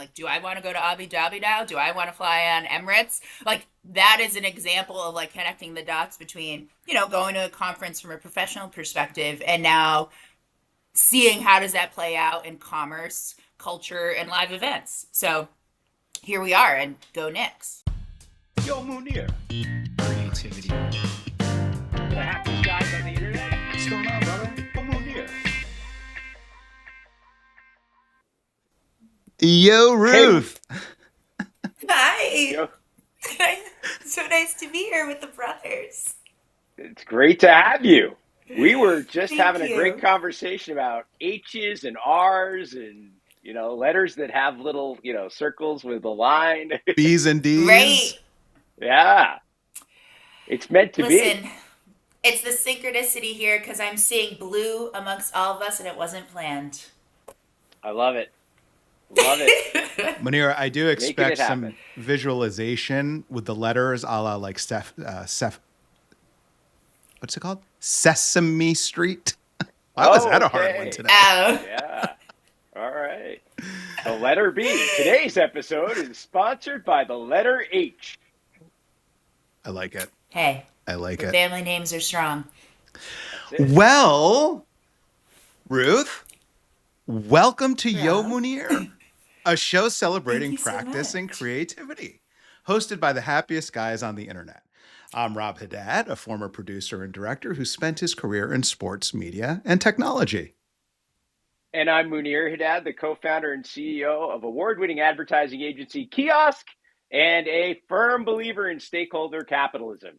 Like, do I want to go to Abu Dhabi now? Do I want to fly on Emirates? Like, that is an example of like connecting the dots between, going to a conference from a professional perspective and now seeing how does that play out in commerce, culture, and live events. So here we are, and go Knicks. Yo, Munir, Creativity. the happiest guys on the internet. What's going on, brother? Yo, Munir. Yo, Ruth. Hi. Yo, So nice to be here with the brothers. it's great to have you. We were just Thank having a you. great conversation about H's and R's and, letters that have little, circles with a line. B's and D's. Right. Yeah, it's meant to be. Listen, it's the synchronicity here because I'm seeing blue amongst all of us and it wasn't planned. I love it. Love it. Munir, I do Making expect it some happen. visualization with the letters a la like what's it called? Sesame Street. Why was that a hard one Okay. today? Oh. Yeah. All right. The letter B. Today's episode is sponsored by the letter H. I like it. Hey, I like the it. family names are strong. That's it. Well, Ruth, welcome to Yo Yeah. Munir, a show celebrating Thank you so practice and much. creativity, hosted by the happiest guys on the internet. I'm Rob Haddad, a former producer and director who spent his career in sports, media, and technology. And I'm Munir Haddad, the co-founder and CEO of award-winning advertising agency Kiosk and a firm believer in stakeholder capitalism.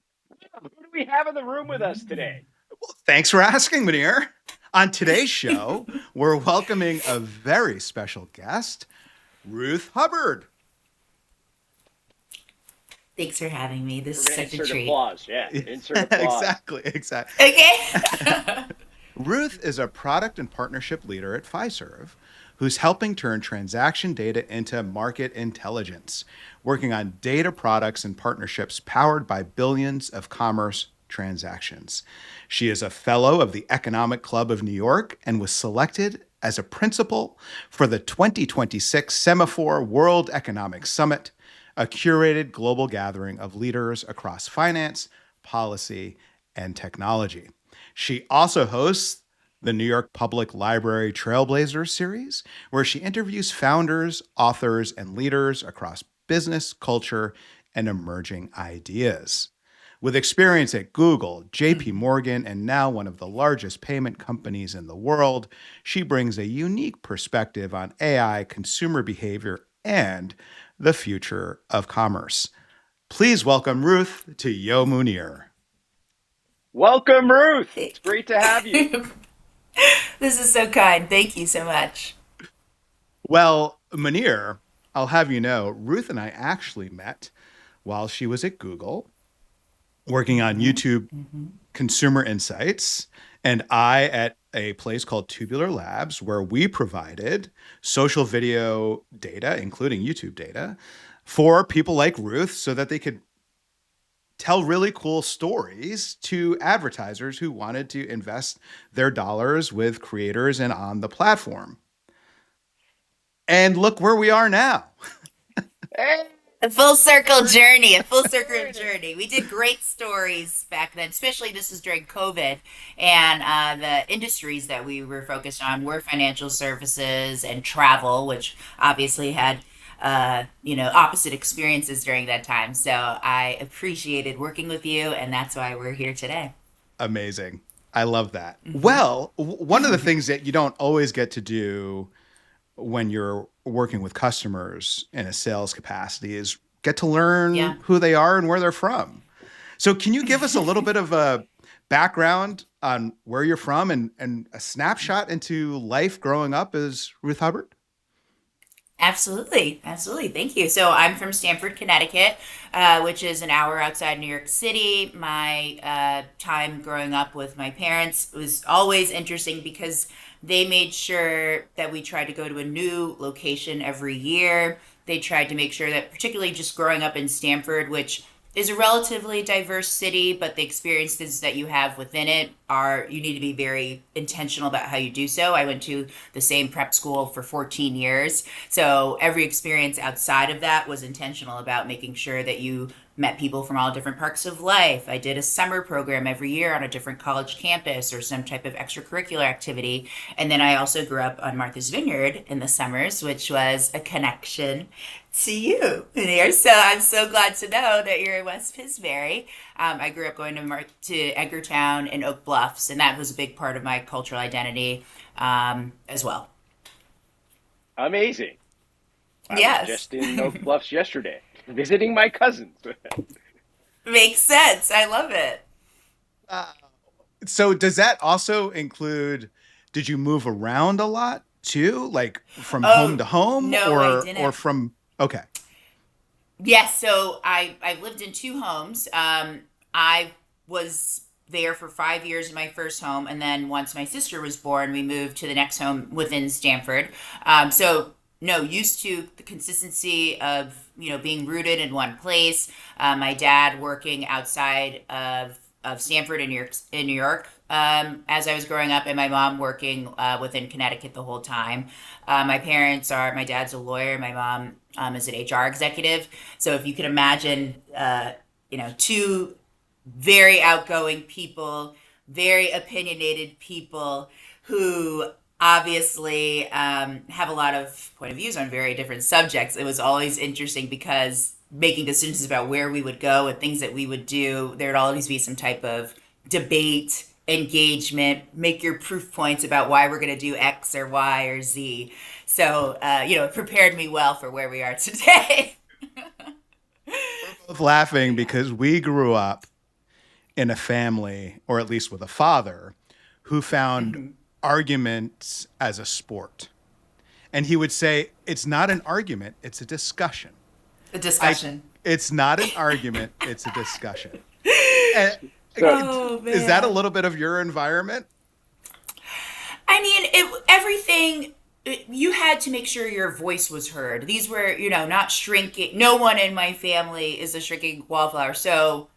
Who do we have in the room with us today? Well, thanks for asking, Munir. On today's show, we're welcoming a very special guest, Ruth Hubbard. Thanks for having me. This We're is going to such a insert treat. applause. Yeah, insert applause. Exactly. Okay. Ruth is a product and partnership leader at Fiserv who's helping turn transaction data into market intelligence, working on data products and partnerships powered by billions of commerce transactions. She is a fellow of the Economic Club of New York and was selected as a principal for the 2026 Semafor World Economic Summit, a curated global gathering of leaders across finance, policy, and technology. She also hosts the New York Public Library Trailblazer series, where she interviews founders, authors, and leaders across business, culture, and emerging ideas. With experience at Google, JP Morgan, and now one of the largest payment companies in the world, she brings a unique perspective on AI, consumer behavior, and the future of commerce. Please welcome Ruth to Yo Munir. Welcome, Ruth. It's great to have you. This is so kind. Thank you so much. Well, Munir, I'll have you know, Ruth and I actually met while she was at Google working on YouTube consumer insights, and I at a place called Tubular Labs, where we provided social video data, including YouTube data, for people like Ruth so that they could tell really cool stories to advertisers who wanted to invest their dollars with creators and on the platform. And look where we are now. Hey, A full circle journey, a full we're circle doing it. journey. We did great stories back then, especially this was during COVID. And the industries that we were focused on were financial services and travel, which obviously had, opposite experiences during that time. So I appreciated working with you, and that's why we're here today. Amazing. I love that. Well, one of the things that you don't always get to do when you're working with customers in a sales capacity is get to learn Yeah. who they are and where they're from. So can you give us a little bit of a background on where you're from and a snapshot into life growing up as Ruth Hubbard? Absolutely, absolutely. Thank you. So I'm from Stamford, Connecticut, which is an hour outside New York City. My time growing up with my parents was always interesting because they made sure that we tried to go to a new location every year. They tried to make sure that, particularly just growing up in Stamford, which is a relatively diverse city, but the experiences that you have within it are, you need to be very intentional about how you do so. I went to the same prep school for 14 years. So every experience outside of that was intentional about making sure that you met people from all different parts of life. I did a summer program every year on a different college campus or some type of extracurricular activity. And then I also grew up on Martha's Vineyard in the summers, which was a connection to you there. So I'm so glad to know that you're in West Pisbury. I grew up going to Edgartown and Oak Bluffs, and that was a big part of my cultural identity as well. Amazing. I was Yes, just in Oak Bluffs yesterday, visiting my cousins. makes sense. I love it. So does that also include, did you move around a lot too? Like from home Oh, to home no, I or didn't. from, okay. Yes, so I lived in two homes. I was there for 5 years in my first home, and then once my sister was born, we moved to the next home within Stamford. So no, used to the consistency of being rooted in one place. My dad working outside of Stamford in New York. As I was growing up, and my mom working within Connecticut the whole time. My dad's a lawyer, my mom is an HR executive. So if you can imagine, two very outgoing people, very opinionated people who obviously have a lot of point of views on very different subjects. It was always interesting because making decisions about where we would go and things that we would do, there'd always be some type of debate, engagement, make your proof points about why we're going to do X or Y or Z. So, it prepared me well for where we are today. Both laughing because we grew up in a family, or at least with a father, who found Mhm. arguments as a sport. And he would say, it's not an argument, it's a discussion. A I, discussion. it's not an argument, it's a discussion. And, So, Oh is that a man. little bit of your environment? I mean, everything. You had to make sure your voice was heard. These were, not shrinking. No one in my family is a shrinking wallflower. So,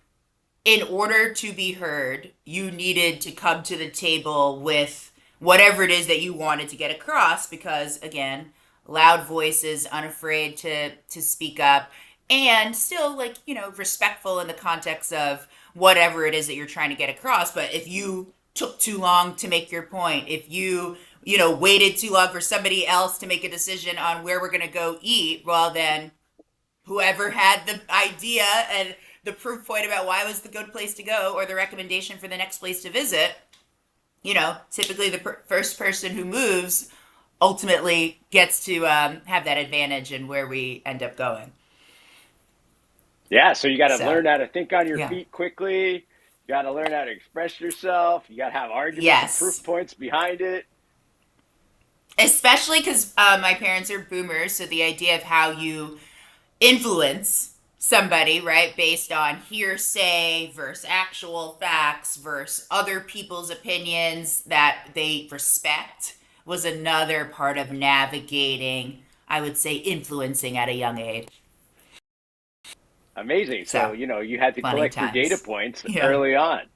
in order to be heard, you needed to come to the table with whatever it is that you wanted to get across. Because again, loud voices, unafraid to speak up, and still like respectful in the context of whatever it is that you're trying to get across. But if you took too long to make your point, if you waited too long for somebody else to make a decision on where we're going to go eat, well then whoever had the idea and the proof point about why was the good place to go or the recommendation for the next place to visit, typically the first person who moves ultimately gets to have that advantage in where we end up going. yeah, so you got to So, learn how to think on your yeah. feet quickly. You got to learn how to express yourself. You got to have arguments and proof Yes. points behind it. Especially because my parents are boomers. So the idea of how you influence somebody, right, based on hearsay versus actual facts versus other people's opinions that they respect was another part of navigating, I would say, influencing at a young age. Amazing. So, So, you had to fun collect your data times. points Yeah. early on.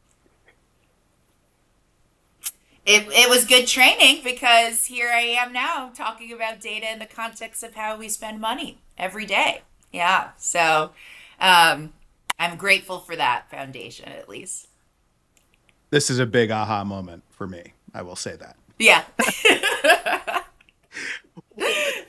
It was good training because here I am now talking about data in the context of how we spend money every day. Yeah. So, um, I'm grateful for that foundation, at least. This is a big aha moment for me. I will say that. Yeah.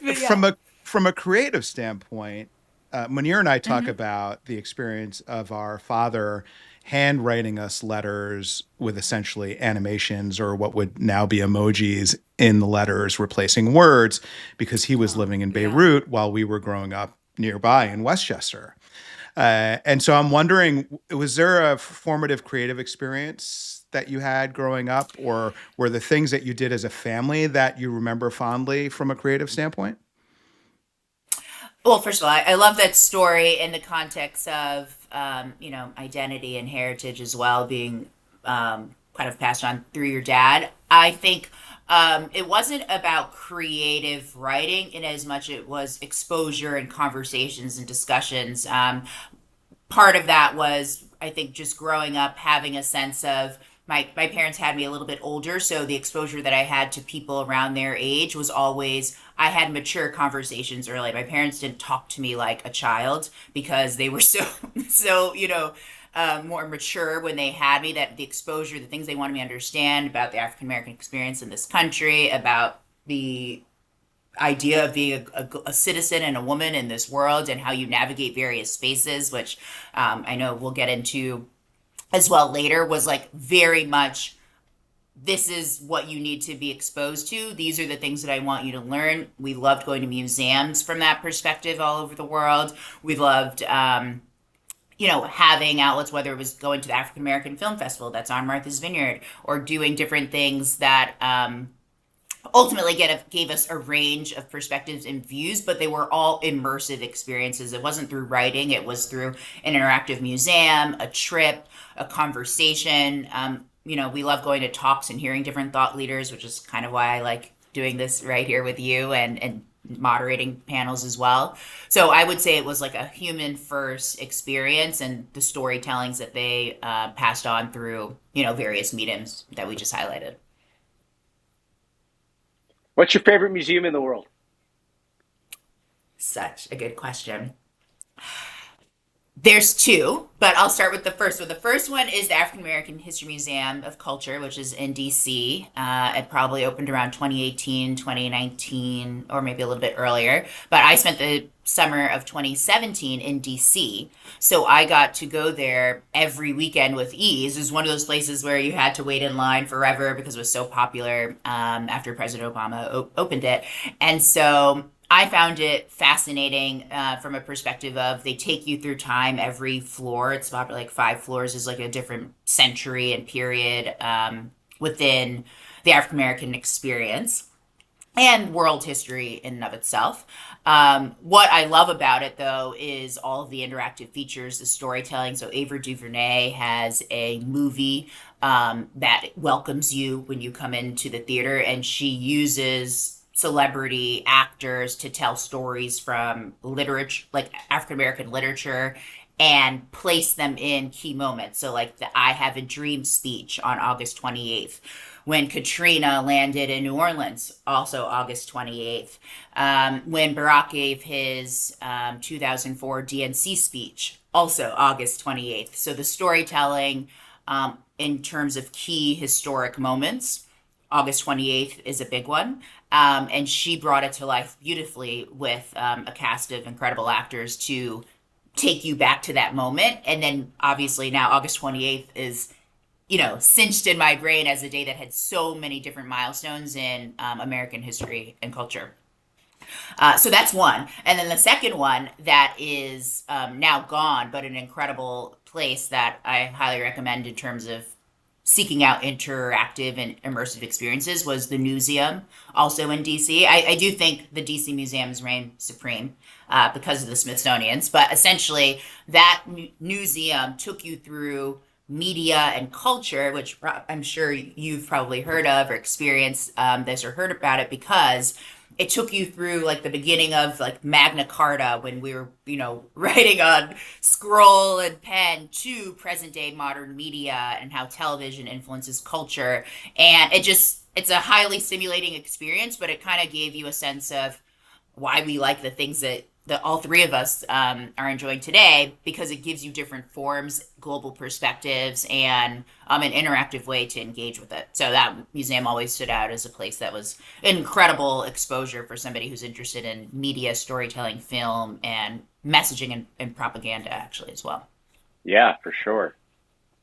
But yeah. From a creative standpoint, Munir and I talk Hmm. about the experience of our father handwriting us letters with essentially animations or what would now be emojis in the letters, replacing words, because he was Oh, living in yeah. Beirut while we were growing up nearby in Westchester. And so I'm wondering, was there a formative creative experience that you had growing up, or were the things that you did as a family that you remember fondly from a creative standpoint? Well, first of all, I love that story in the context of, identity and heritage as well, being kind of passed on through your dad. I think it wasn't about creative writing in as much it was exposure and conversations and discussions. part of that was, I think, just growing up having a sense of my parents had me a little bit older, so the exposure that I had to people around their age was always I had mature conversations early. My parents didn't talk to me like a child because they were so so more mature when they had me, that the exposure, the things they wanted me to understand about the African American experience in this country, about the idea of being a citizen and a woman in this world and how you navigate various spaces, which I know we'll get into as well later, was like very much this is what you need to be exposed to. These are the things that I want you to learn. We loved going to museums from that perspective all over the world. We loved, having outlets, whether it was going to the African American Film Festival that's on Martha's Vineyard, or doing different things that ultimately gave us a range of perspectives and views, but they were all immersive experiences. It wasn't through writing, it was through an interactive museum, a trip, a conversation. We love going to talks and hearing different thought leaders, which is kind of why I like doing this right here with you and moderating panels as well. So I would say it was like a human first experience, and the storytellings that they passed on through, various mediums that we just highlighted. What's your favorite museum in the world? Such a good question. There's two, but I'll start with the first. So the first one is the African American History Museum of Culture, which is in DC. It probably opened around 2018, 2019, or maybe a little bit earlier. But I spent the summer of 2017 in DC. So I got to go there every weekend with ease. It was one of those places where you had to wait in line forever because it was so popular after President Obama opened it. And so I found it fascinating from a perspective of they take you through time every floor. It's about like 5 floors is like a different century and period within the African American experience and world history in and of itself. What I love about it, though, is all of the interactive features, the storytelling. So Ava DuVernay has a movie that welcomes you when you come into the theater, and she uses celebrity actors to tell stories from literature, like African American literature, and place them in key moments. So, like the I Have a Dream speech on August 28th, when Katrina landed in New Orleans, also August 28th, when Barack gave his 2004 DNC speech, also August 28th. So, the storytelling in terms of key historic moments, August 28th is a big one. And she brought it to life beautifully with a cast of incredible actors to take you back to that moment. And then obviously now August 28th is, cinched in my brain as a day that had so many different milestones in American history and culture. So that's one. And then the second one that is now gone, but an incredible place that I highly recommend in terms of seeking out interactive and immersive experiences was the Newseum, also in DC. I do think the DC museums reign supreme because of the Smithsonian's, but essentially that museum took you through media and culture, which I'm sure you've probably heard of or experienced this or heard about it, because it took you through like the beginning of like Magna Carta when we were, writing on scroll and pen, to present day modern media and how television influences culture. And it's a highly stimulating experience, but it kind of gave you a sense of why we like the things that all three of us are enjoying today, because it gives you different forms, global perspectives, and an interactive way to engage with it. So that museum always stood out as a place that was incredible exposure for somebody who's interested in media, storytelling, film, and messaging and propaganda, actually, as well. Yeah, for sure.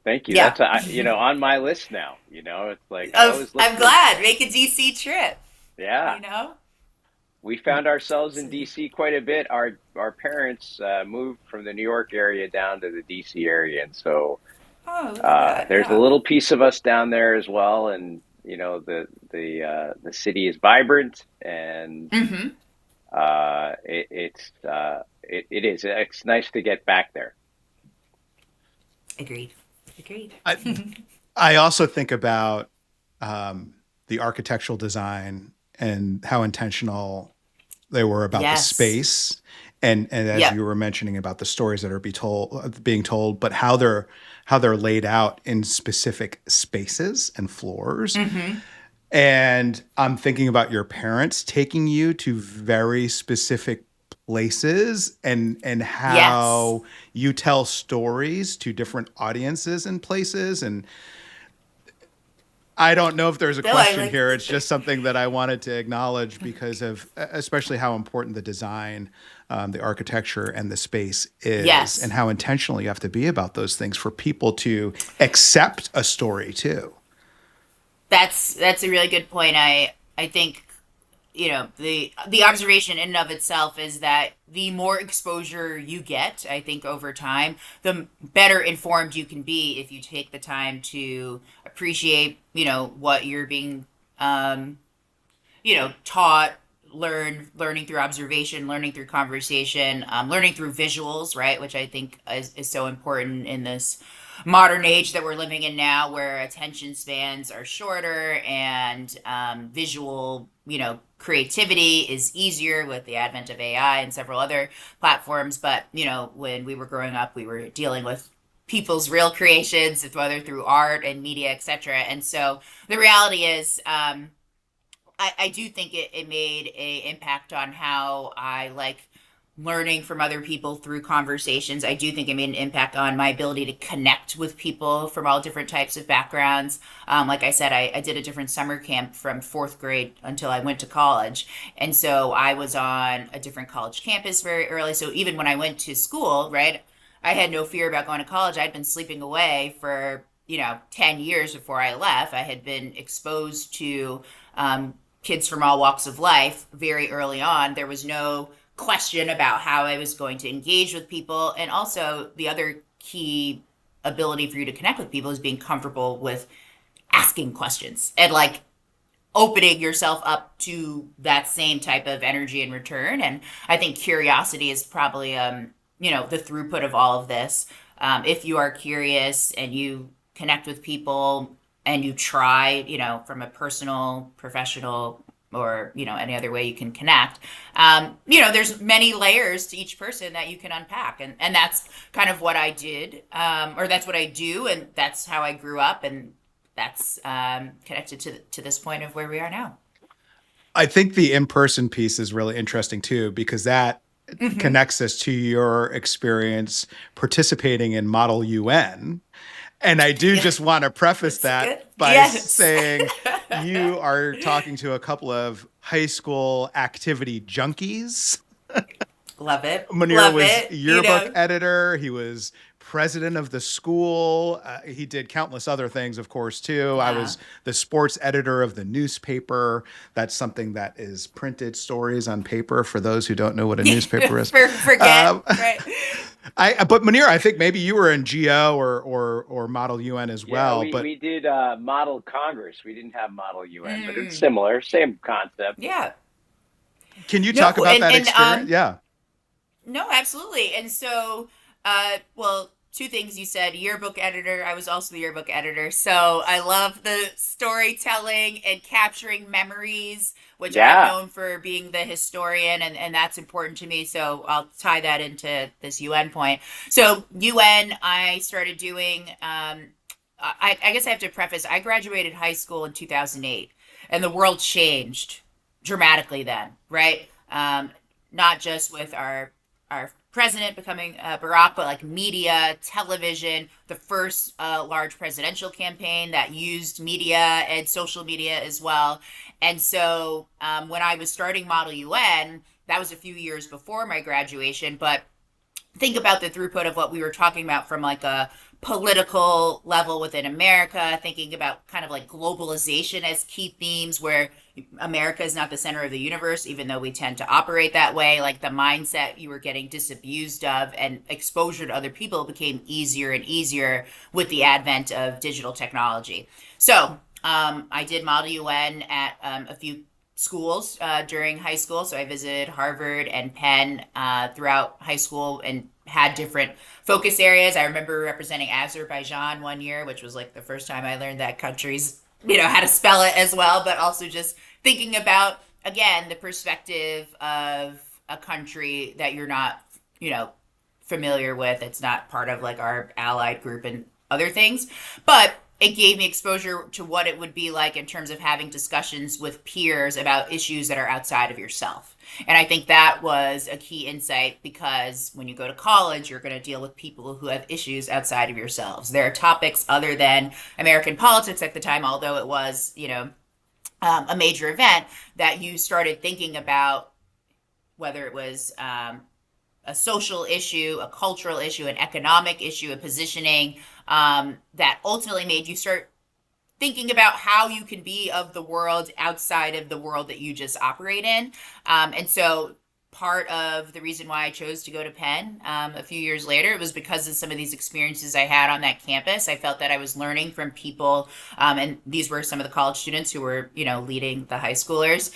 Thank you. Yeah. That's on my list now. It's like I always look I'm glad. Make a DC trip, Yeah. you know? We found ourselves in DC quite a bit. Our parents moved from the New York area down to the DC area, and so Oh, look at that. there's a Yeah. little piece of us down there as well. And the city is vibrant, and Hmm. it's nice to get back there. Agreed. Agreed. I, I also think about the architectural design and how intentional they were about the Yes. space And as Yep. you were mentioning about the stories that are being told, but how they're laid out in specific spaces and floors. Mm-hmm. And I'm thinking about your parents taking you to very specific places, and Yes. how you tell stories to different audiences and places. And I don't know if there's a No, I question like. here. It's just something that I wanted to acknowledge because of especially how important the design, the architecture, and the space is, and Yes. how intentional you have to be about those things for people to accept a story too. That's a really good point. I think, the observation in and of itself is that the more exposure you get, I think, over time, the better informed you can be if you take the time to appreciate, what you're being taught, learning through observation, learning through conversation, learning through visuals, right? Which I think is so important in this modern age that we're living in now, where attention spans are shorter, and visual, creativity is easier with the advent of AI and several other platforms. But, when we were growing up, we were dealing with people's real creations, whether through art and media, etc. And so the reality is, I do think it made a impact on how I like learning from other people through conversations. I do think it made an impact on my ability to connect with people from all different types of backgrounds. Like I said, I did a different summer camp from fourth grade until I went to college. And so I was on a different college campus very early. So even when I went to school, right, I had no fear about going to college. I'd been sleeping away for, 10 years before I left. I had been exposed to kids from all walks of life very early on. There was no question about how I was going to engage with people. And also, the other key ability for you to connect with people is being comfortable with asking questions and like opening yourself up to that same type of energy in return. And I think curiosity is probably, the throughput of all of this. If you are curious and you connect with people and you try, from a personal, professional, or any other way you can connect, there's many layers to each person that you can unpack, and that's kind of what I did, or that's what I do, and that's how I grew up, and that's connected to this point of where we are now. I think the in-person piece is really interesting too, because that Hmm. connects us to your experience participating in Model UN. And I do Yeah, just want to preface it's that good. by Yes. saying you are talking to a couple of high school activity junkies. Love it. Munir Love was it. yearbook editor. He was president of the school. He did countless other things, of course, too. I Yeah. was the sports editor of the newspaper. That's something that is printed stories on paper for those who don't know what a newspaper is. Forget, Um, right? but Munir, I think maybe you were in GO or Model UN as Yeah, well. we But we did Model Congress. We didn't have Model UN, but it's Mm, similar, same concept. yeah. can you talk No, about and that experience? Yeah. no, absolutely. And so, well, two things you said: yearbook editor. I was also the yearbook editor, so I love the storytelling and capturing memories, which I'm Yeah, known for being the historian, and that's important to me. So I'll tie that into this UN point. So UN, I started doing. I guess I have to preface. I graduated high school in 2008, and the world changed dramatically then, right? Not just with our president becoming Barack, but like media, television, the first large presidential campaign that used media and social media as well. And so when I was starting Model UN, that was a few years before my graduation, but think about the throughput of what we were talking about from like a political level within America, thinking about kind of like globalization as key themes where America is not the center of the universe, even though we tend to operate that way. Like the mindset you were getting disabused of and exposure to other people became easier and easier with the advent of digital technology. So I did Model UN at a few schools during high school. So I visited Harvard and Penn throughout high school and had different focus areas. I remember representing Azerbaijan one year, which was like the first time I learned that country's, how to spell it as well, but also just thinking about, again, the perspective of a country that you're not, you know, familiar with. It's not part of like our allied group and other things, but it gave me exposure to what it would be like in terms of having discussions with peers about issues that are outside of yourself. And I think that was a key insight, because when you go to college, you're going to deal with people who have issues outside of yourselves. There are topics other than American politics at the time, although it was, a major event, that you started thinking about whether it was a social issue, a cultural issue, an economic issue, a positioning, that ultimately made you start thinking about how you can be of the world outside of the world that you just operate in. And so part of the reason why I chose to go to Penn a few years later, it was because of some of these experiences I had on that campus. I felt that I was learning from people, and these were some of the college students who were, leading the high schoolers.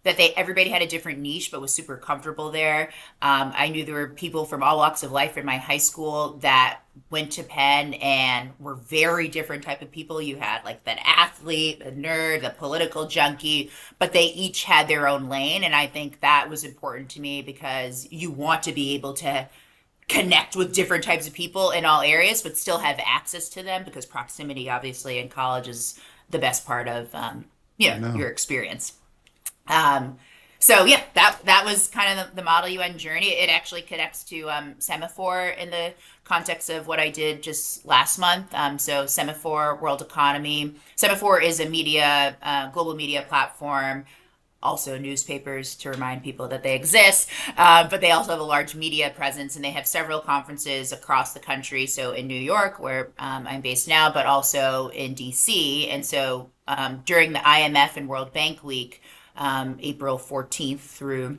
That everybody had a different niche, but was super comfortable there. I knew there were people from all walks of life in my high school that went to Penn and were very different type of people. You had like the athlete, the nerd, the political junkie, but they each had their own lane. And I think that was important to me, because you want to be able to connect with different types of people in all areas, but still have access to them, because proximity obviously in college is the best part of, your experience. So yeah, that was kind of the Model UN journey. It actually connects to Semafor in the context of what I did just last month. So Semafor World Economy. Semafor is a global media platform, also newspapers to remind people that they exist, but they also have a large media presence, and they have several conferences across the country. So in New York, where I'm based now, but also in DC. And so during the IMF and World Bank Week, April 14th through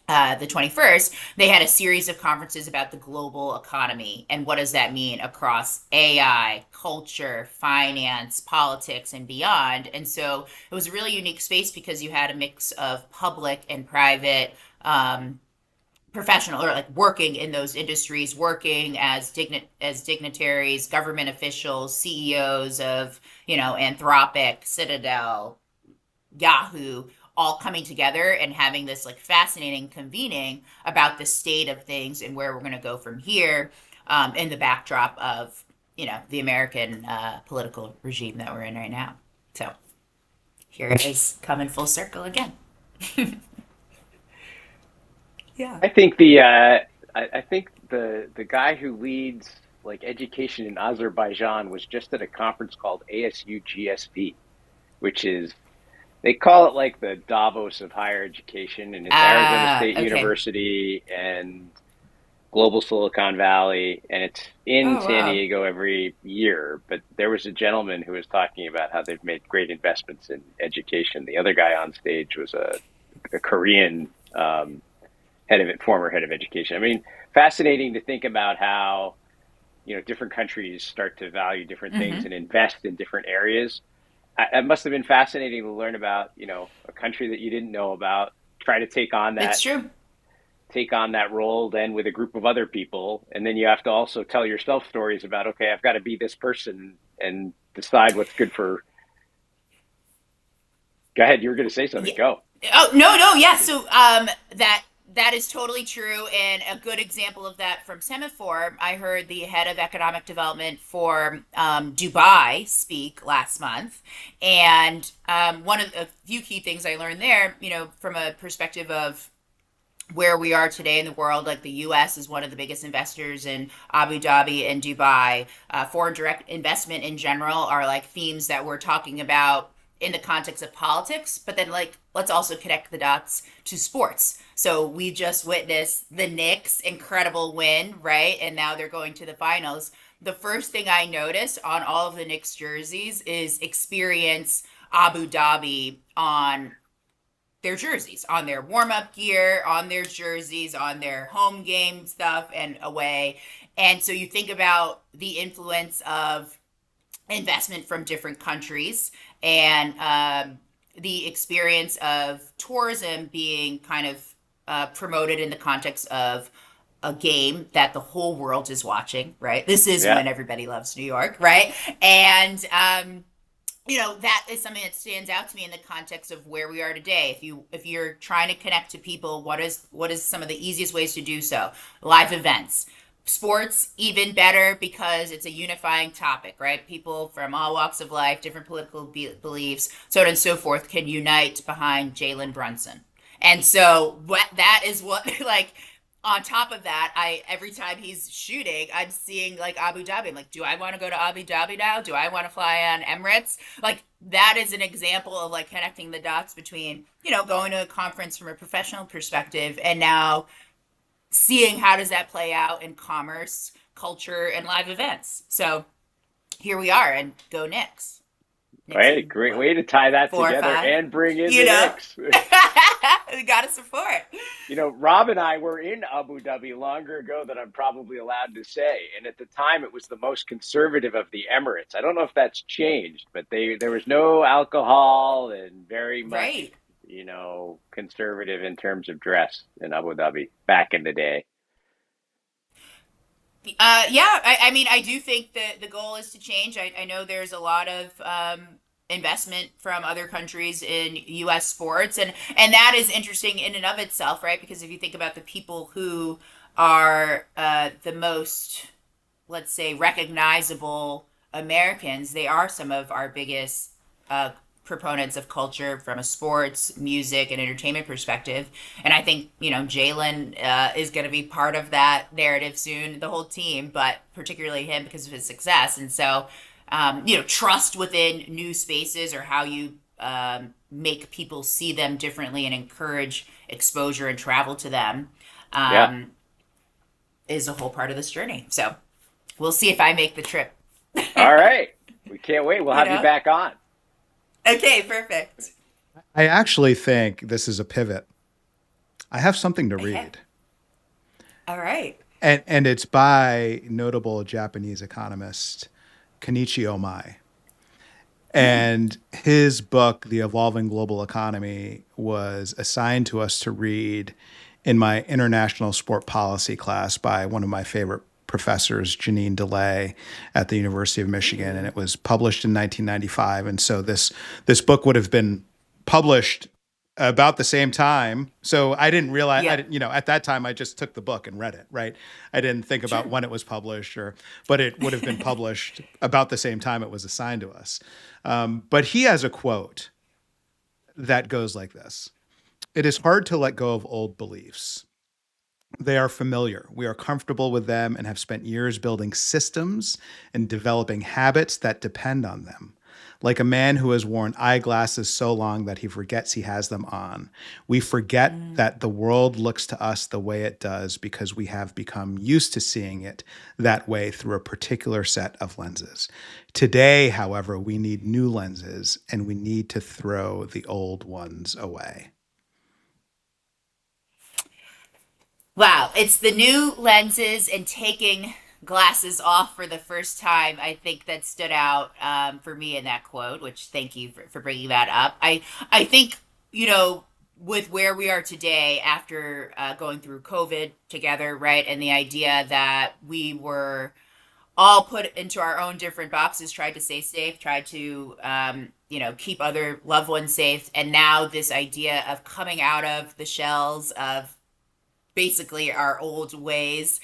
the 21st, they had a series of conferences about the global economy and what does that mean across AI, culture, finance, politics, and beyond. And so it was a really unique space, because you had a mix of public and private professional, or like working in those industries, working as dignitaries, government officials, CEOs of, Anthropic, Citadel, Yahoo, all coming together and having this like fascinating convening about the state of things and where we're going to go from here, in the backdrop of, the American political regime that we're in right now. So here it is, coming full circle again. Yeah. I think the guy who leads like education in Azerbaijan was just at a conference called ASU GSP, which is, they call it like the Davos of higher education, and it's Arizona State Okay. University and Global Silicon Valley, and it's in Oh, San wow. Diego every year. But there was a gentleman who was talking about how they've made great investments in education. The other guy on stage was a Korean former head of education. I mean, fascinating to think about how, different countries start to value different things Hmm. and invest in different areas. It must have been fascinating to learn about, a country that you didn't know about, try to It's true. take on that role then with a group of other people. And then you have to also tell yourself stories about, okay, I've got to be this person and decide what's good for. Go ahead. You were going to say something. Yeah. Go. Oh, no, no, yeah. So that is totally true, and a good example of that from Semafor. I heard the head of economic development for Dubai speak last month, and one of a few key things I learned there, from a perspective of where we are today in the world, like the U.S. is one of the biggest investors in Abu Dhabi and Dubai. Foreign direct investment in general are like themes that we're talking about in the context of politics, but then like let's also connect the dots to sports. So we just witnessed the Knicks incredible win, right? And now they're going to the finals. The first thing I noticed on all of the Knicks jerseys is experience Abu Dhabi on their jerseys, on their warm up gear, on their jerseys, on their home game stuff and away. And so you think about the influence of investment from different countries, and the experience of tourism being kind of promoted in the context of a game that the whole world is watching, right? This is Yeah. when everybody loves New York, right? And that is something that stands out to me in the context of where we are today. If you're trying to connect to people, what is some of the easiest ways to do so? Live events. Sports, even better because it's a unifying topic, right? People from all walks of life, different political beliefs, so on and so forth, can unite behind Jalen Brunson. And so what that is what like on top of that, I every time he's shooting, I'm seeing like Abu Dhabi. I'm like, do I want to go to Abu Dhabi now? Do I want to fly on Emirates? Like that is an example of like connecting the dots between, going to a conference from a professional perspective and now seeing how does that play out in commerce, culture, and live events. So here we are, and go Knicks. Knicks Hey, in great what, way to tie that 4 or 5? together and bring in You the know, Knicks. we gotta support. Rob and I were in Abu Dhabi longer ago than I'm probably allowed to say. And at the time, it was the most conservative of the Emirates. I don't know if that's changed, but there was no alcohol and very much, Right. conservative in terms of dress in Abu Dhabi back in the day. Yeah, I mean, I do think that the goal is to change. I know there's a lot of investment from other countries in U.S. sports, and that is interesting in and of itself, right? Because if you think about the people who are the most, let's say, recognizable Americans, they are some of our biggest proponents of culture from a sports, music, and entertainment perspective. And I think, Jalen is going to be part of that narrative soon, the whole team, but particularly him because of his success. And so, trust within new spaces or how you make people see them differently and encourage exposure and travel to them Yeah. um, is a whole part of this journey. So we'll see if I make the trip. All right. We can't wait. We'll you have you know? back on. Okay, perfect. I actually think this is a pivot. I have something to Okay. read, All right. and it's by notable Japanese economist Kenichi Omai. And his book, The Evolving Global Economy, was assigned to us to read in my international sport policy class by one of my favorite professors, Janine DeLay, at the University of Michigan. And it was published in 1995. And so this book would have been published about the same time. So I didn't realize, Yeah. at that time I just took the book and read it, right? I didn't think about Sure. when it was published, but it would have been published about the same time it was assigned to us. But he has a quote that goes like this: "It is hard to let go of old beliefs. They are familiar. We are comfortable with them and have spent years building systems and developing habits that depend on them. Like a man who has worn eyeglasses so long that he forgets he has them on. We forget that the world looks to us the way it does because we have become used to seeing it that way through a particular set of lenses. Today, however, we need new lenses and we need to throw the old ones away." Wow, it's the new lenses and taking glasses off for the first time. I think that stood out for me in that quote. Which thank you for bringing that up. I think with where we are today after going through COVID together, right, and the idea that we were all put into our own different boxes, tried to stay safe, tried to keep other loved ones safe, and now this idea of coming out of the shells of basically our old ways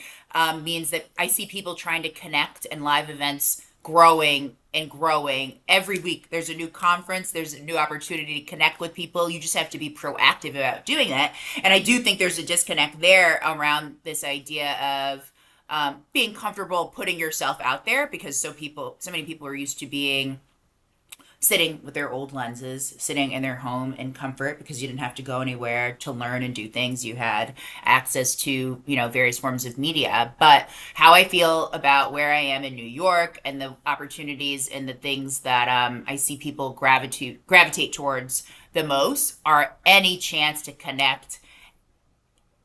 means that I see people trying to connect and live events growing and growing every week. There's a new conference, there's a new opportunity to connect with people. You just have to be proactive about doing that. And I do think there's a disconnect there around this idea of being comfortable putting yourself out there because so many people are used to being sitting with their old lenses, sitting in their home in comfort because you didn't have to go anywhere to learn and do things. You had access to, various forms of media. But how I feel about where I am in New York and the opportunities and the things that I see people gravitate towards the most are any chance to connect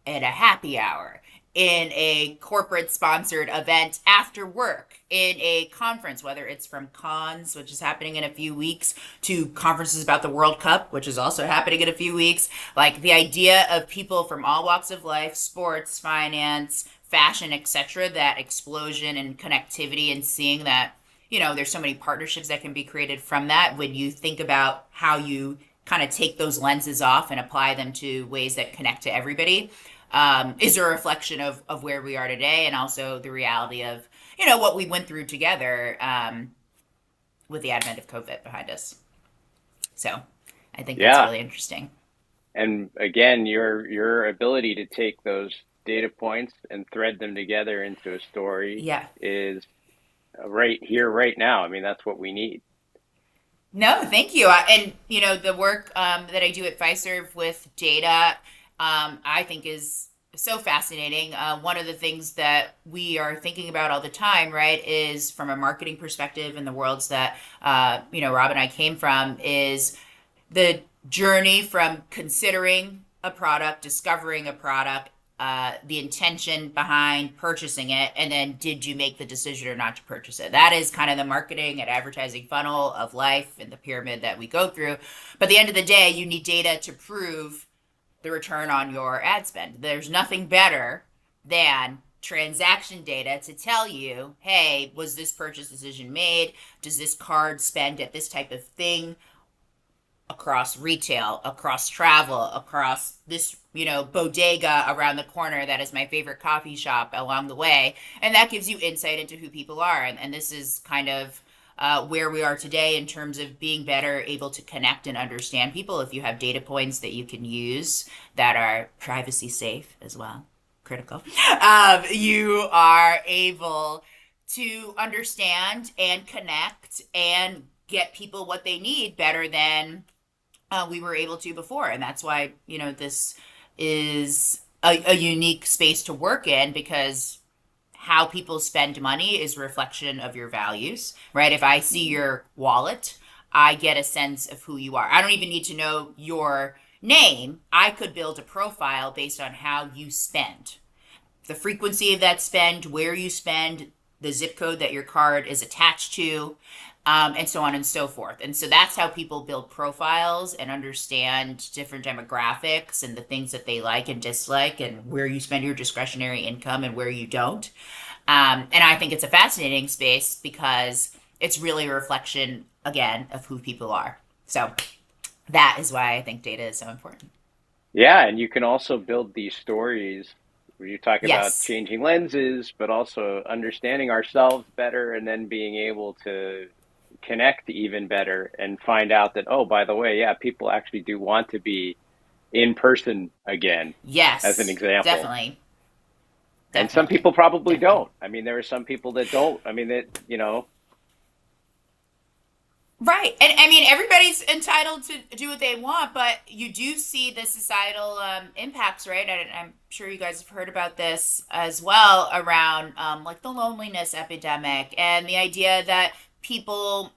at a happy hour, in a corporate sponsored event after work, in a conference, whether it's from cons, which is happening in a few weeks, to conferences about the World Cup, which is also happening in a few weeks. Like the idea of people from all walks of life, sports, finance, fashion, etc., that explosion and connectivity and seeing that there's so many partnerships that can be created from that when you think about how you kind of take those lenses off and apply them to ways that connect to everybody. Is a reflection of where we are today, and also the reality of what we went through together with the advent of COVID behind us. So I think that's Yeah. really interesting. And again, your ability to take those data points and thread them together into a story Yeah. is right here, right now. I mean, that's what we need. No, thank you. And the work that I do at Fiserv with data, I think is so fascinating. One of the things that we are thinking about all the time, right, is from a marketing perspective in the worlds that Rob and I came from, is the journey from considering a product, discovering a product, the intention behind purchasing it, and then did you make the decision or not to purchase it? That is kind of the marketing and advertising funnel of life and the pyramid that we go through. But at the end of the day, you need data to prove the return on your ad spend. There's nothing better than transaction data to tell you, hey, was this purchase decision made? Does this card spend at this type of thing? Across retail, across travel, across this, bodega around the corner that is my favorite coffee shop along the way. And that gives you insight into who people are. And this is kind of where we are today in terms of being better able to connect and understand people. If you have data points that you can use that are privacy safe as well, critical, you are able to understand and connect and get people what they need better than we were able to before. And that's why, this is a unique space to work in, because how people spend money is a reflection of your values, right? If I see your wallet, I get a sense of who you are. I don't even need to know your name. I could build a profile based on how you spend, the frequency of that spend, where you spend, the zip code that your card is attached to, and so on and so forth. And so that's how people build profiles and understand different demographics and the things that they like and dislike, and where you spend your discretionary income and where you don't. And I think it's a fascinating space because it's really a reflection, again, of who people are. So that is why I think data is so important. Yeah, and you can also build these stories where you talk about Yes. changing lenses, but also understanding ourselves better, and then being able to connect even better and find out that, oh, by the way, yeah, people actually do want to be in person again, as an Yes. example. Definitely. And some Definitely. people probably Definitely. don't. I mean, there are some people that don't. I mean, that. Right. And I mean, everybody's entitled to do what they want, but you do see the societal impacts, right? And I'm sure you guys have heard about this as well, around like the loneliness epidemic and the idea that people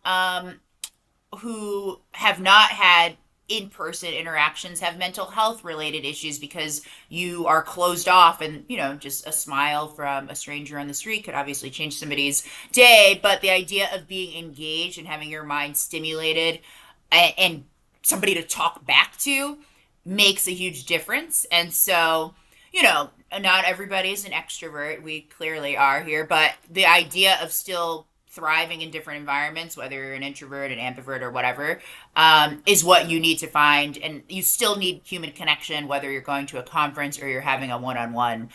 who have not had in-person interactions have mental health related issues because you are closed off, and just a smile from a stranger on the street could obviously change somebody's day. But the idea of being engaged and having your mind stimulated and somebody to talk back to makes a huge difference. And so not everybody is an extrovert, we clearly are here, but the idea of still thriving in different environments, whether you're an introvert, an ambivert, or whatever, is what you need to find. And you still need human connection, whether you're going to a conference or you're having a one-on-one,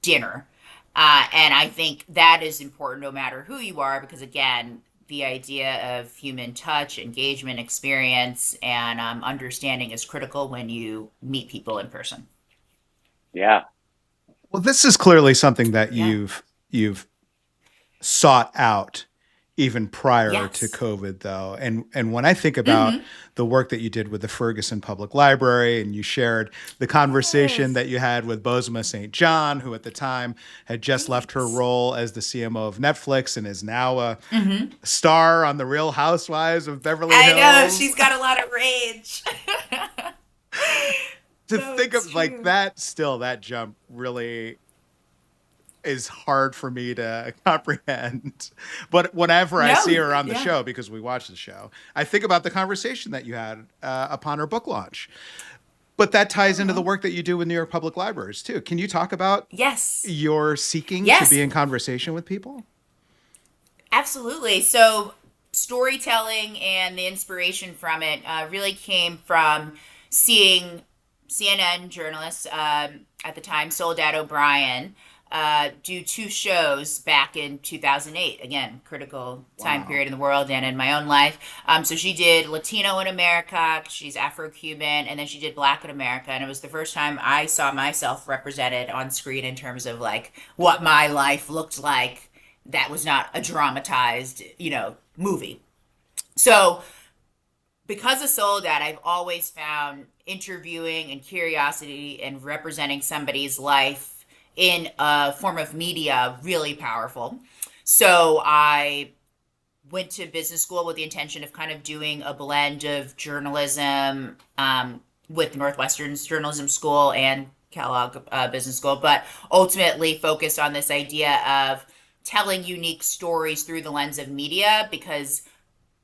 dinner. And I think that is important no matter who you are, because again, the idea of human touch, engagement, experience, and understanding is critical when you meet people in person. Yeah. Well, this is clearly something that Yeah. you've sought out even prior to Yes. COVID, though. And when I think about Mm-hmm. the work that you did with the Ferguson Public Library, and you shared the conversation Yes. that you had with Bozoma St. John, who at the time had just left her Right. role as the CMO of Netflix and is now a Mm-hmm. star on The Real Housewives of Beverly I know Hills. she's got a lot of rage. To No, think it's of like true. that, still, that jump really is hard for me to comprehend. But whenever I see No, her on the yeah. show, because we watch the show, I think about the conversation that you had upon her book launch. But that ties into the Oh. work that you do with New York Public Libraries too. Can you talk about Yes. your seeking to Yes. be in conversation with people? Absolutely. So, storytelling and the inspiration from it really came from seeing CNN journalist at the time, Soledad O'Brien, do two shows back in 2008. Again, critical time Wow. period in the world and in my own life. So she did Latino in America, she's Afro-Cuban, and then she did Black in America. And it was the first time I saw myself represented on screen in terms of like what my life looked like that was not a dramatized, movie. So because of Soledad, I've always found interviewing and curiosity and representing somebody's life in a form of media really powerful. So I went to business school with the intention of kind of doing a blend of journalism with Northwestern's journalism school and Kellogg Business School, but ultimately focused on this idea of telling unique stories through the lens of media because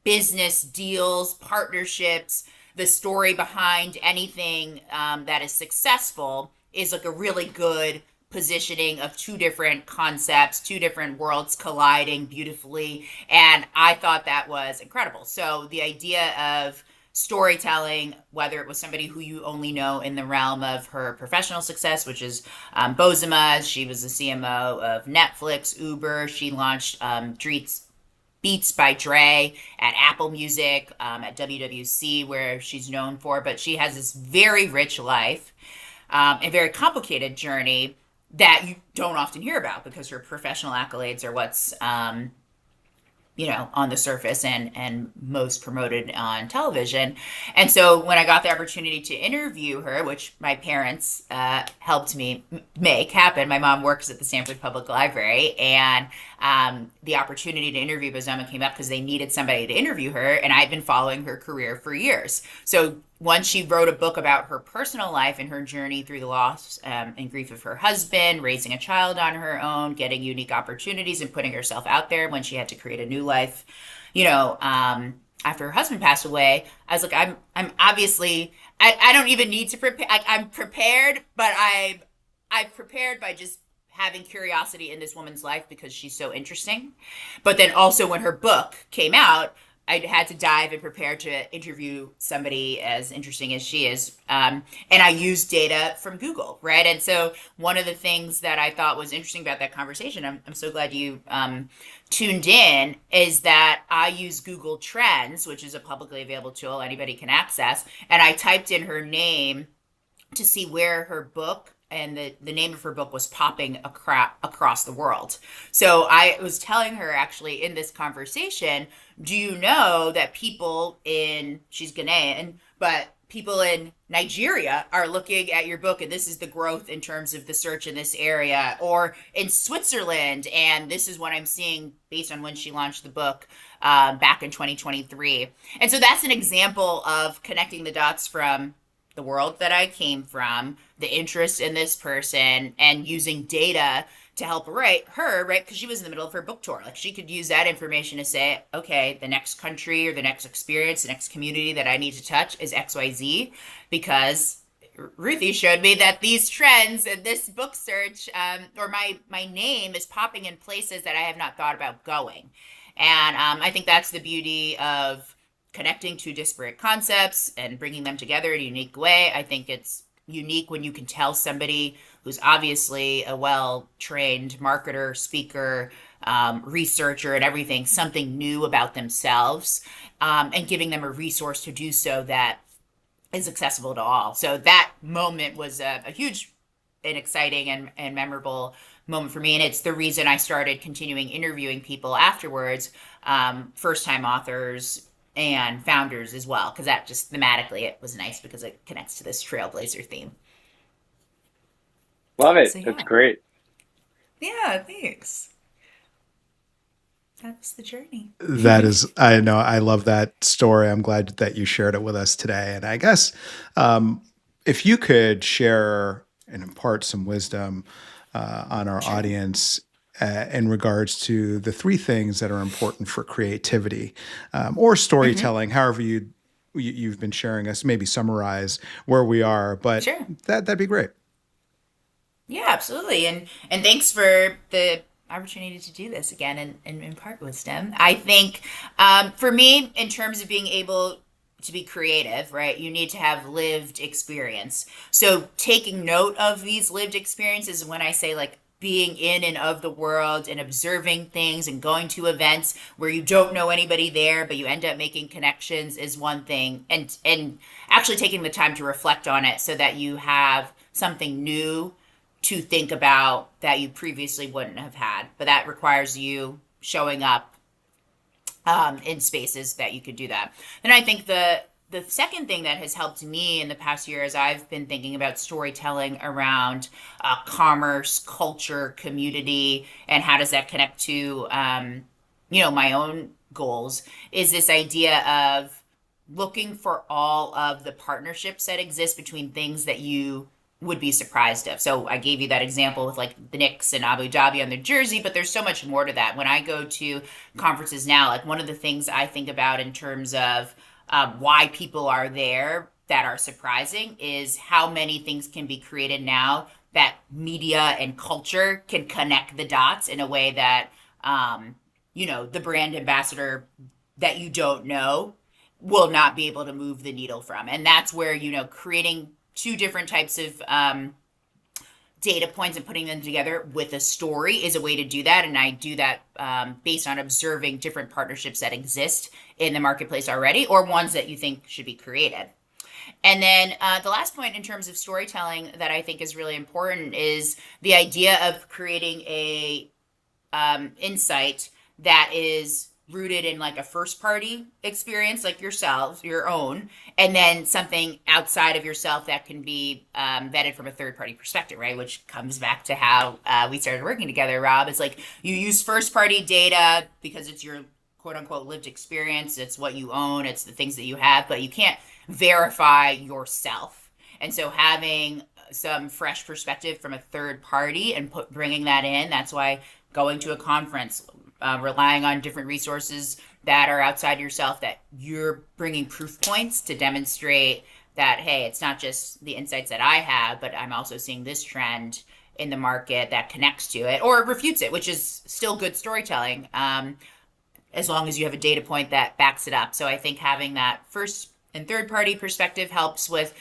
business deals, partnerships, the story behind anything that is successful is like a really good positioning of two different concepts, two different worlds colliding beautifully. And I thought that was incredible. So the idea of storytelling, whether it was somebody who you only know in the realm of her professional success, which is Bozoma, she was the CMO of Netflix, Uber, she launched Beats by Dre at Apple Music, at WWC, where she's known for. But she has this very rich life, and very complicated journey that you don't often hear about because her professional accolades are what's on the surface and most promoted on television. And so when I got the opportunity to interview her, which my parents helped me make happen, my mom works at the Stamford Public Library, and the opportunity to interview Bozoma came up because they needed somebody to interview her, and I'd been following her career for years. So once she wrote a book about her personal life and her journey through the loss and grief of her husband, raising a child on her own, getting unique opportunities, and putting herself out there when she had to create a new life, after her husband passed away. I was like, I'm obviously, I don't even need to prepare. I'm prepared, but I've prepared by just having curiosity in this woman's life because she's so interesting. But then also when her book came out, I had to dive and prepare to interview somebody as interesting as she is. And I used data from Google, right? And so one of the things that I thought was interesting about that conversation, I'm so glad you tuned in, is that I use Google Trends, which is a publicly available tool anybody can access. And I typed in her name to see where her book and the name of her book was popping across the world. So I was telling her actually in this conversation, do you know that she's Ghanaian, but people in Nigeria are looking at your book and this is the growth in terms of the search in this area, or in Switzerland, and this is what I'm seeing based on when she launched the book back in 2023. And so that's an example of connecting the dots from the world that I came from, the interest in this person, and using data to help her, right? Because she was in the middle of her book tour. Like she could use that information to say, okay, the next country or the next experience, the next community that I need to touch is XYZ, because Ruthie showed me that these trends and this book search, or my name is popping in places that I have not thought about going. And I think that's the beauty of connecting two disparate concepts and bringing them together in a unique way. I think it's unique when you can tell somebody who's obviously a well-trained marketer, speaker, researcher, and everything, something new about themselves, and giving them a resource to do so that is accessible to all. So that moment was a huge and exciting and memorable moment for me. And it's the reason I started continuing interviewing people afterwards, first-time authors, and founders as well, because that just thematically it was nice because it connects to this Trailblazer theme. Love So it. That's yeah, great. yeah, thanks. That's the journey. That is, I know, I love that story. I'm glad that you shared it with us today. And I guess if you could share and impart some wisdom on our Sure. audience in regards to the three things that are important for creativity or Hmm. storytelling, however you've been sharing us, maybe summarize where we are, but Sure. that'd be great. Yeah, absolutely. And thanks for the opportunity to do this again and impart wisdom. I think for me, in terms of being able to be creative, right, you need to have lived experience. So taking note of these lived experiences, when I say like being in and of the world and observing things and going to events where you don't know anybody there but you end up making connections is one thing, and actually taking the time to reflect on it so that you have something new to think about that you previously wouldn't have had. But that requires you showing up in spaces that you could do that. And I think the second thing that has helped me in the past year as I've been thinking about storytelling around commerce, culture, community, and how does that connect to my own goals, is this idea of looking for all of the partnerships that exist between things that you would be surprised of. So I gave you that example with like the Knicks and Abu Dhabi on their jersey, but there's so much more to that. When I go to conferences now, like one of the things I think about in terms of why people are there that are surprising is how many things can be created now that media and culture can connect the dots in a way that, the brand ambassador that you don't know will not be able to move the needle from. And that's where, creating two different types of data points and putting them together with a story is a way to do that. And I do that based on observing different partnerships that exist in the marketplace already or ones that you think should be created. And then the last point in terms of storytelling that I think is really important is the idea of creating a insight that is rooted in like a first party experience like yourself, your own, and then something outside of yourself that can be vetted from a third party perspective, right? Which comes back to how we started working together, Rob. It's like you use first party data because it's your quote unquote lived experience. It's what you own. It's the things that you have, but you can't verify yourself. And so having some fresh perspective from a third party and bringing that in, that's why going to a conference, relying on different resources that are outside yourself, that you're bringing proof points to demonstrate that, hey, it's not just the insights that I have, but I'm also seeing this trend in the market that connects to it or refutes it, which is still good storytelling, as long as you have a data point that backs it up. So I think having that first and third party perspective helps with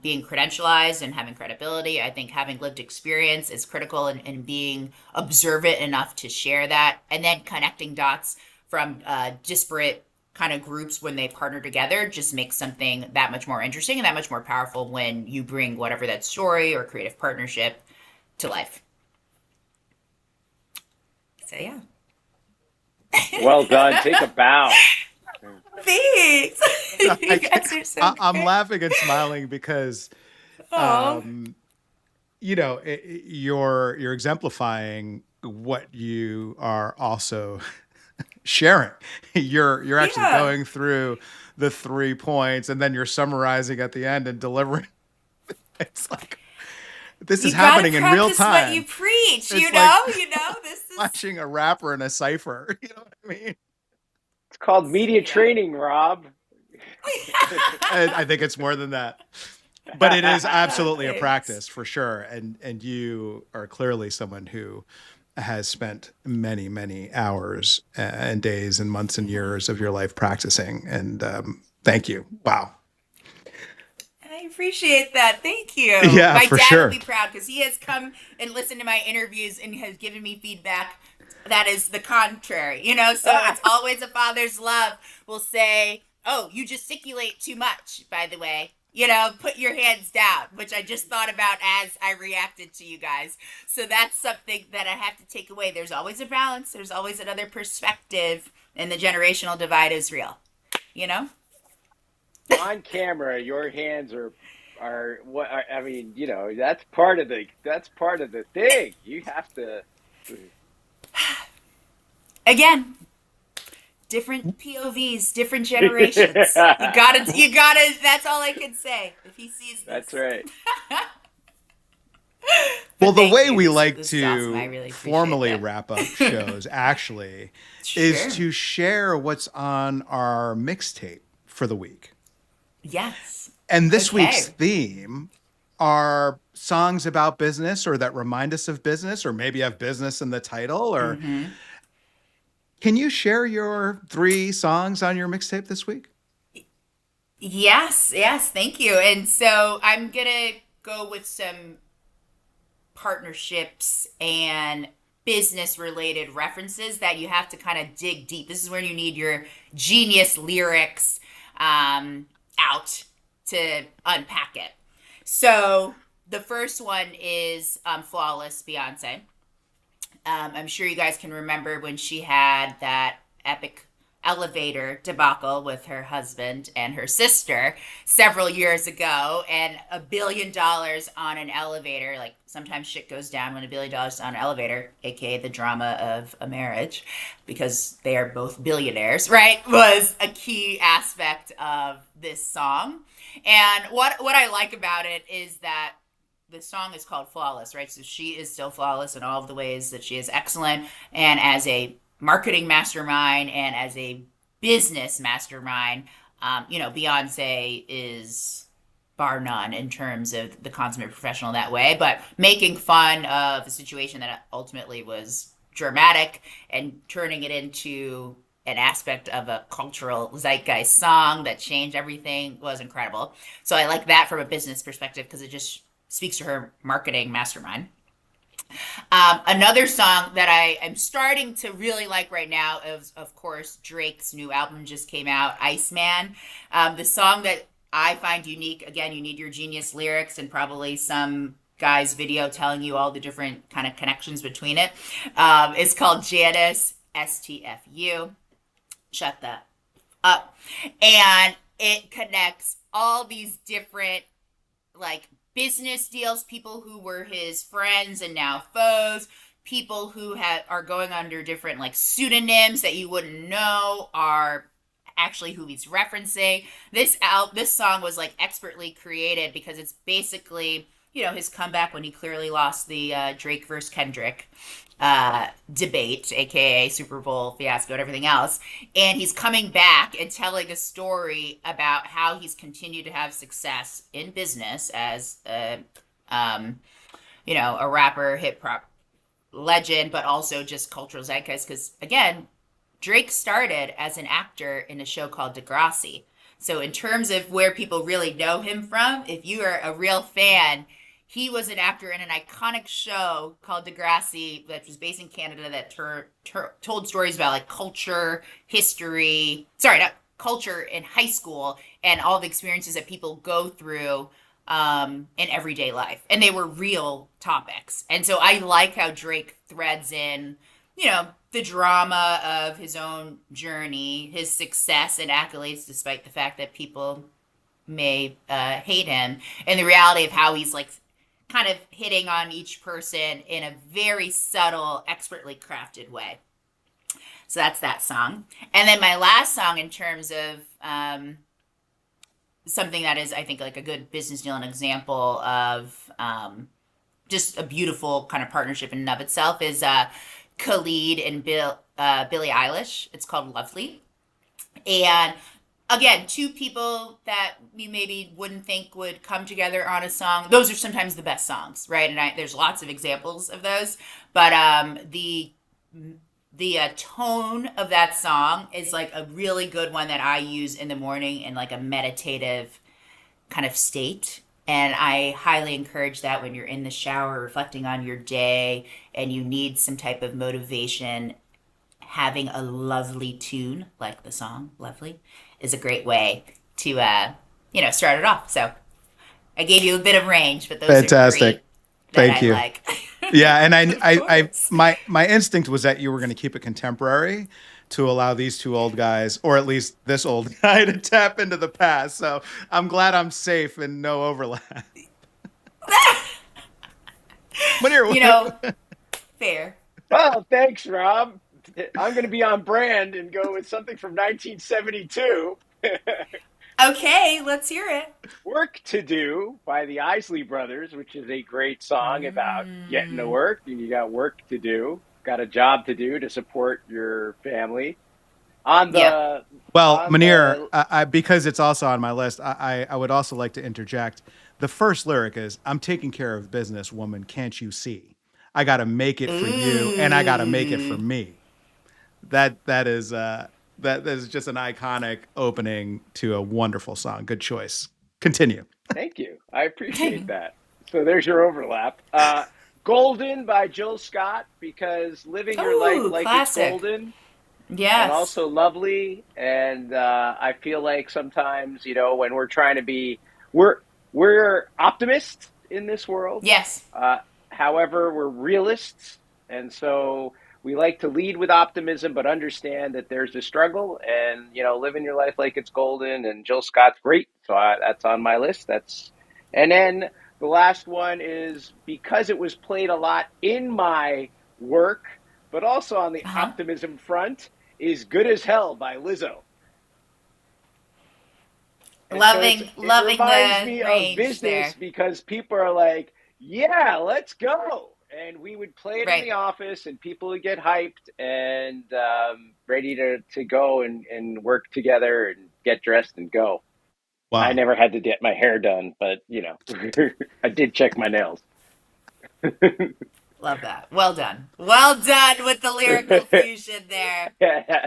being credentialized and having credibility. I think having lived experience is critical and being observant enough to share that, and then connecting dots from disparate kind of groups when they partner together just makes something that much more interesting and that much more powerful when you bring whatever that story or creative partnership to life. So yeah. Well done. Take a bow. Thanks. You guys are so I'm great. laughing and smiling because Aw. you're exemplifying what you are also sharing. You're actually Yeah. going through the 3 points and then you're summarizing at the end and delivering. It's like this is You gotta happening in real practice what you time. preach, It's like this is watching a rapper in a cipher. You know what I mean? It's called media you know. training, Rob. I think it's more than that. But it is absolutely a Thanks. practice for sure. And you are clearly someone who has spent many hours and days and months and years of your life practicing. And thank you. Wow. I appreciate that. Thank you. Yeah, My for dad will sure. be proud because he has come and listened to my interviews and has given me feedback that is the contrary, So it's always a father's love will say, "Oh, you gesticulate too much, by the way. Put your hands down," which I just thought about as I reacted to you guys. So that's something that I have to take away. There's always a balance, there's always another perspective, and the generational divide is real, you know? On camera, your hands are what I mean. That's part of the thing. You have to. Again, different POVs, different generations. You gotta, that's all I can say. If he sees That's this. right. Well, But the thank way you. we like This is awesome. I to really appreciate formally that. wrap up shows actually is Sure. to share what's on our mixtape for the week. Yes. And this week's Okay. theme are songs about business or that remind us of business or maybe have business in the title. Or Mm-hmm. can you share your 3 songs on your mixtape this week? Yes, yes, thank you. And so I'm gonna go with some partnerships and business related references that you have to kind of dig deep. This is where you need your genius lyrics out to unpack it. So the first one is Flawless, Beyonce. I'm sure you guys can remember when she had that epic elevator debacle with her husband and her sister several years ago, and $1 billion on an elevator. Like sometimes shit goes down when $1 billion on an elevator, aka the drama of a marriage, because they are both billionaires, right? Was a key aspect of this song. And what I like about it is that the song is called Flawless, right? So she is still flawless in all of the ways that she is excellent. And as a marketing mastermind and as a business mastermind, Beyonce is bar none in terms of the consummate professional that way. But making fun of a situation that ultimately was dramatic and turning it into an aspect of a cultural zeitgeist song that changed everything was incredible. So I like that from a business perspective because it just speaks to her marketing mastermind. Another song that I am starting to really like right now is, of course, Drake's new album just came out, Iceman. The song that I find unique, again, you need your genius lyrics and probably some guy's video telling you all the different kind of connections between it. It's called Janice, STFU. Shut the up. And it connects all these different like business deals, people who were his friends and now foes, people who are going under different like pseudonyms that you wouldn't know are actually who he's referencing. This song was like expertly created because it's basically his comeback when he clearly lost the Drake versus Kendrick debate, aka Super Bowl fiasco and everything else. And he's coming back and telling a story about how he's continued to have success in business as a rapper, hip hop legend, but also just cultural zeitgeist. Because again, Drake started as an actor in a show called Degrassi. So in terms of where people really know him from, if you are a real fan, he was an actor in an iconic show called Degrassi that was based in Canada that told stories about like culture, history, sorry, not culture in high school and all the experiences that people go through in everyday life. And they were real topics. And so I like how Drake threads in, the drama of his own journey, his success and accolades, despite the fact that people may hate him, and the reality of how he's like kind of hitting on each person in a very subtle, expertly crafted way. So that's that song. And then my last song in terms of something that is, I think, like a good business deal, an example of just a beautiful kind of partnership in and of itself is Khalid and Billie Eilish. It's called Lovely. And again, two people that you maybe wouldn't think would come together on a song. Those are sometimes the best songs, right? And there's lots of examples of those. But the tone of that song is like a really good one that I use in the morning in like a meditative kind of state. And I highly encourage that when you're in the shower reflecting on your day and you need some type of motivation, having a lovely tune like the song Lovely is a great way to start it off. So I gave you a bit of range, but those Fantastic. are three that Thank I you. like. Yeah, and Of course. my instinct was that you were going to keep it contemporary to allow these 2 old guys, or at least this old guy, to tap into the past. So I'm glad I'm safe and no overlap. you Munir, know, fair. Oh, thanks, Rob. I'm going to be on brand and go with something from 1972. Okay, let's hear it. Work to Do by the Isley Brothers, which is a great song about getting to Mm, work. You got work to do, got a job to do to support your family. On yep. the well, on Munir, the because it's also on my list, I would also like to interject The first lyric is, "I'm taking care of business, woman, can't you see? I got to make it for you and I got to make it for Ooh. me." That is just an iconic opening to a wonderful song. Good choice. Continue. Thank you. I appreciate that. So there's your overlap. Golden by Jill Scott, because living your life Ooh, like it's classic. golden, and Yes. also lovely. And I feel like sometimes, when we're trying to be, we're we're optimists in this world. Yes. Uh, However, we're realists, and so we like to lead with optimism, but understand that there's a struggle. And living your life like it's golden. And Jill Scott's great, so that's on my list. And then the last one is because it was played a lot in my work, but also on the Uh-huh. optimism front, is "Good as Hell" by Lizzo. And so it Loving reminds the me of range business there. because people are like, "Yeah, let's go." And we would play it in Right. the office, and people would get hyped and ready to go and work together and get dressed and go. I Wow. never had to get my hair done, but I did check my nails. Love that. Well done. Well done with the lyrical fusion there.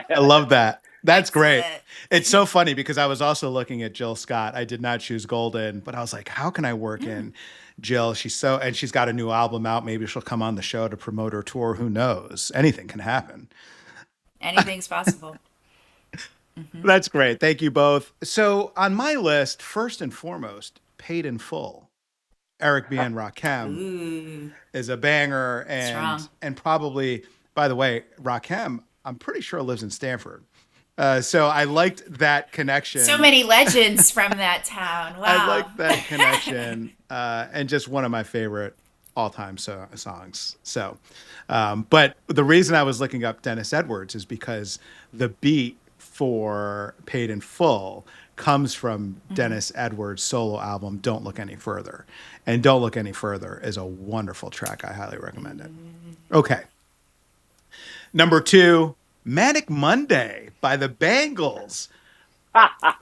I love that. That's great. Excellent. It's so funny because I was also looking at Jill Scott. I did not choose Golden, but I was like, how can I work Mm, in Jill? And she's got a new album out. Maybe she'll come on the show to promote her tour. Who knows? Anything can happen. anything's possible. Hmm. That's great. Thank you both. So on my list, first and foremost, Paid in Full. Eric B. and Rakim Ooh, is a banger, strong. and probably, by the way, Rakim, I'm pretty sure lives in Stamford. So I liked that So connection. many legends from that town. I Wow. liked that connection, and just one of my favorite all-time songs. So, but the reason I was looking up Dennis Edwards is because the beat for Paid in Full comes from Hmm. Dennis Edwards' solo album, Don't Look Any Further. And Don't Look Any Further is a wonderful track. I highly recommend it. Okay. Number two, Manic Monday by the Bangles,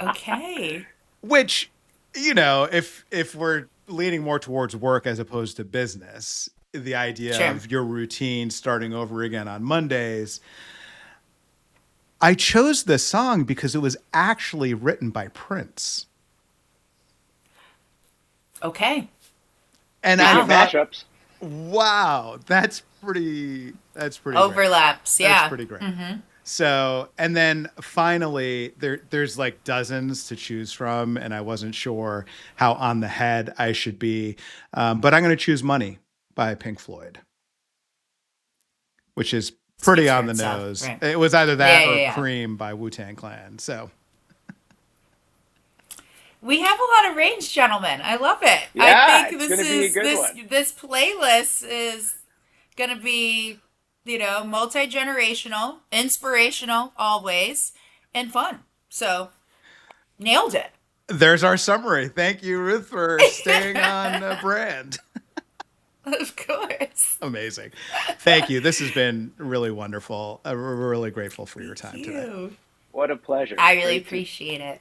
Okay. which, if we're leaning more towards work as opposed to business, the idea Sure. of your routine starting over again on Mondays. I chose this song because it was actually written by Prince. Okay. And I Speaking of Wow. thought, mashups, wow, that's pretty great. Overlaps. That's Yeah. pretty great. Hmm. So, and then finally, there's like dozens to choose from, and I wasn't sure how on the head I should be. But I'm going to choose Money by Pink Floyd, which is pretty Speaks for on the itself. nose. Right. It was either Yeah, that yeah, or yeah. Cream by Wu-Tang Clan. So, We have a lot of range, gentlemen. I love it. I yeah, think it's going to be a good one. this playlist is gonna be, multi generational, inspirational, always, and fun. So nailed it. there's our summary. Thank you, Ruth, for staying on brand. Of course. Amazing. Thank you. This has been really wonderful. We're really grateful for your Thank time today. you. What a pleasure. I really Great to appreciate it.